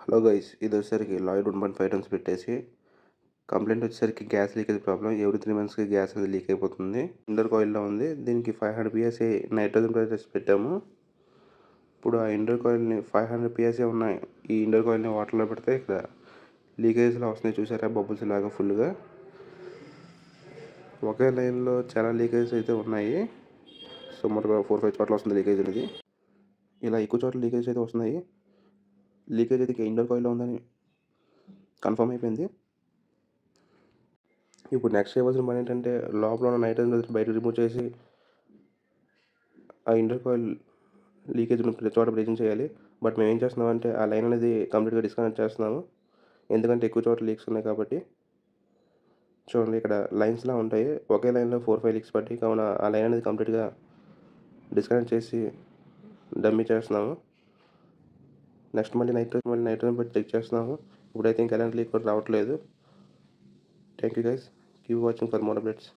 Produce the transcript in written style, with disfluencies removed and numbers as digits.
Hello guys, ఇది వచ్చేసరికి Lloyd 1.5 turns పెట్టేసి కంప్లైంట్ వచ్చేసరికి గ్యాస్ లీకేజ్ ప్రాబ్లం. ఎవ్రీ 3 మంత్స్కి గ్యాస్ అనేది లీక్ అయిపోతుంది. ఇండోర్ కాయిల్లో ఉంది. దీనికి 500 పిఎస్ఏ నైట్రోజన్ ప్రెజర్స్ పెట్టాము. ఇప్పుడు ఆ ఇండోర్ కాయిల్ని 500 పిఎస్ఏ ఉన్నాయి. ఈ ఇండోర్ కాయిల్ని వాటర్లో పెడితే ఇక్కడ లీకేజ్లో వస్తున్నాయి. చూసారా, బబుల్స్ లాగా ఫుల్గా. ఒకే లైన్లో చాలా లీకేజ్ అయితే ఉన్నాయి. సుమారుగా 4-5 చోట్ల వస్తుంది లీకేజ్ అనేది. ఇలా ఎక్కువ చోట్ల లీకేజ్ అయితే వస్తున్నాయి. లీకేజ్ అయితే ఇండోర్ కాయిల్లో ఉందని కన్ఫర్మ్ అయిపోయింది. ఇప్పుడు నెక్స్ట్ చేయవలసిన పని ఏంటంటే, లోపల ఉన్న నైట్రోజన్ బయట రిమూవ్ చేసి ఆ ఇండోర్ కాయిల్ లీకేజ్ ఉన్న ప్రతి చోట బ్రేకింగ్ చేయాలి. బట్ మేము ఏం చేస్తున్నామంటే ఆ లైన్ అనేది కంప్లీట్గా డిస్కనెక్ట్ చేస్తున్నాము. ఎందుకంటే ఎక్కువ చోట్ల లీక్స్ ఉన్నాయి కాబట్టి. చూడండి, ఇక్కడ లైన్స్లా ఉంటాయి. ఒకే లైన్లో 4-5 లీక్స్ పట్టి, కావున ఆ లైన్ అనేది కంప్లీట్గా డిస్కనెక్ట్ చేసి డమ్మీ చేస్తున్నాము. నెక్స్ట్ మళ్ళీ నైట్రోజన్ పెట్టి చెక్ చేస్తున్నాము. ఇప్పుడైతే ఇంకా ఎలాంటి లీక్ కూడా రావట్లేదు. Thank you guys. Keep watching for more updates.